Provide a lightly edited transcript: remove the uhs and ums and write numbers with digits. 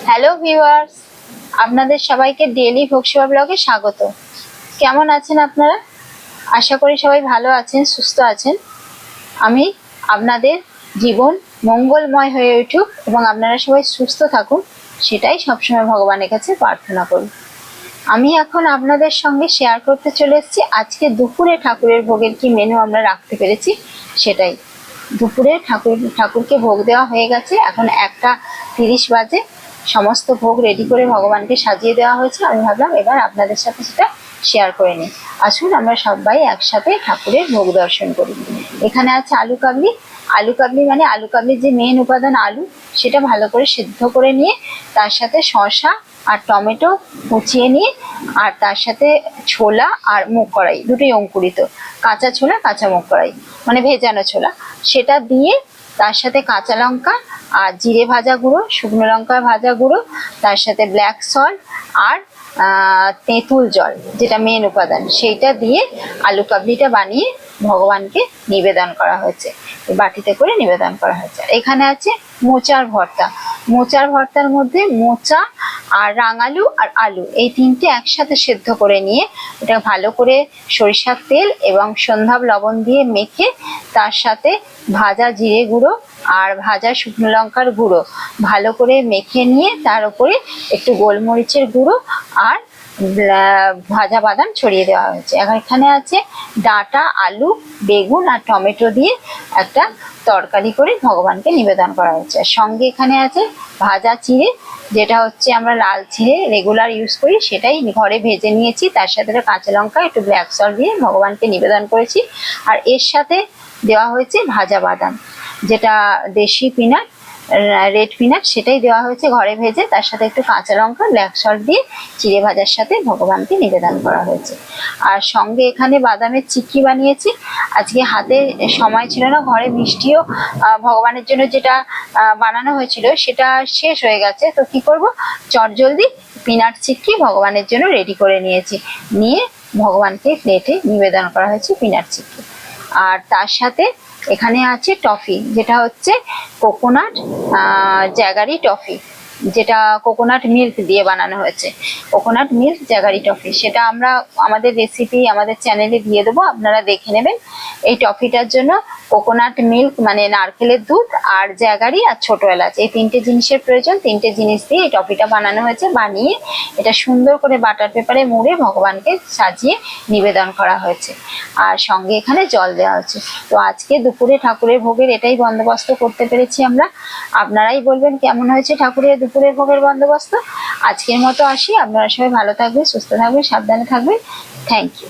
Hello viewers, আপনাদের সবাইকে daily ভোগসেবা ব্লগে স্বাগত। কেমন আছেন আপনারা? আশা করি সবাই ভালো আছেন, সুস্থ আছেন। আমি আপনাদের জীবন মঙ্গলময় হয়ে উঠুক এবং আপনারা সবাই সুস্থ থাকুন, সেটাই সবসময় ভগবানের কাছে প্রার্থনা করি। আমি এখন আপনাদের সঙ্গে শেয়ার করতে চলে এসেছি আজকে দুপুরে ঠাকুরের ভোগের কি মেনু আমরা রাখতে পেরেছি সেটাই। দুপুরে ঠাকুরকে ভোগ দেওয়া হয়ে গেছে, এখন 1:30 বাজে। সমস্ত ভোগ রেডি করে ভগবানকে সাজিয়ে দেওয়া হয়েছে। আমি ভাবলাম এবার আপনাদের সাথে সেটা শেয়ার করে নিই। আসুন আমরা সবাই একসাথে ঠাকুরের ভোগ দর্শন করি। এখানে আছে আলু কাবলি। আলু কাবলি মানে আলু কাবলির যে মেন উপাদান আলু, সেটা ভালো করে সিদ্ধ করে নিয়ে তার সাথে শসা আর টমেটো কুচিয়ে নিয়ে, আর তার সাথে ছোলা আর মুগ কড়াই, দুটোই অঙ্কুরিত, কাঁচা ছোলা কাঁচা মুগ কড়াই মানে ভেজানো ছোলা, সেটা দিয়ে তার সাথে কাঁচা লঙ্কা আর জিরে ভাজা গুঁড়ো, শুকনো লঙ্কা ভাজা গুঁড়ো, তার সাথে ব্ল্যাক সল্ট আর তেঁতুল জল, যেটা মেন উপাদান, সেইটা দিয়ে আলু কাবলিটা বানিয়ে ভগবানকে নিবেদন করা হয়েছে। বাটিতে করে নিবেদন করা হয়েছে। এখানে আছে মোচার ভর্তা। মোচার ভর্তার মধ্যে মোচা আর রাঙালু আর আলু এই তিনটে একসাথে সেদ্ধ করে নিয়ে এটা ভালো করে সরিষার তেল এবং সন্ধ্যাব লবণ দিয়ে মেখে তার সাথে ভাজা জিরে গুঁড়ো আর ভাজা শুকনো লঙ্কার গুঁড়ো ভালো করে মেখে নিয়ে তার উপরে একটু গোলমরিচের গুঁড়ো আর ভাজা বাদাম ছড়িয়ে দেওয়া হয়েছে। এখানে আছে ডাঁটা, আলু, বেগুন আর টমেটো দিয়ে একটা তরকারি করে ভগবানকে নিবেদন করা হয়েছে। সঙ্গে এখানে আছে ভাজা চিড়ে, যেটা হচ্ছে আমরা লাল চিড়ে রেগুলার ইউজ করি, সেটাই ঘরে ভেজে নিয়েছি। তার সাথে কাঁচা লঙ্কা একটু ব্ল্যাক সল্ট দিয়ে ভগবানকে নিবেদন করেছি। আর এর সাথে দেওয়া হয়েছে ভাজা বাদাম, যেটা দেশি পিনাট, রেড পিনাট, সেটাই দেওয়া হয়েছে ঘরে ভেজে। তার সাথে একটু কাঁচা লঙ্কা ব্ল্যাক সল্ট দিয়ে চিড়ে ভাজার সাথে ভগবানকে নিবেদন করা হয়েছে। আর সঙ্গে এখানে বাদামের চিক্কি বানিয়েছি। আজকে হাতে সময় ছিল না, ঘরে মিষ্টিও ভগবানের জন্য যেটা বানানো হয়েছিল সেটা শেষ হয়ে গেছে, তো কি করব, চটজলদি পিনাট চিক্কি ভগবানের জন্য রেডি করে নিয়েছি। নিয়ে ভগবানকে প্লেটে নিবেদন করা হয়েছে পিনাট চিক্কি। আর তার সাথে এখানে আছে টফি, যেটা হচ্ছে কোকোনাট জ্যাগারি টফি, যেটা কোকোনাট মিল্ক দিয়ে বানানো হয়েছে। কোকোনাট মিল্ক জ্যাগারি টফি, সেটা আমরা আমাদের রেসিপি আমাদের চ্যানেলে দিয়ে দেবো, আপনারা দেখে নেবেন। এই টফিটার জন্য কোকোনাট মিল্ক মানে নারকেলের দুধ আর জ্যাগারি আর ছোট এলাচ, এই তিনটে জিনিসের প্রয়োজন। তিনটে জিনিস দিয়ে এই টফিটা বানানো হয়েছে। বানিয়ে এটা সুন্দর করে বাটার পেপারে মুড়ে ভগবানকে সাজিয়ে নিবেদন করা হয়েছে। আর সঙ্গে এখানে জল দেওয়া হচ্ছে। তো আজকে দুপুরে ঠাকুরের ভোগের এটাই বন্দোবস্ত করতে পেরেছি আমরা। আপনারাই বলবেন কেমন হয়েছে ঠাকুরের দুপুরের ভোগের বন্দোবস্ত। আজকের মতো আসি, আপনারা সবাই ভালো থাকবেন, সুস্থ থাকবেন, সাবধানে থাকবেন। Thank you.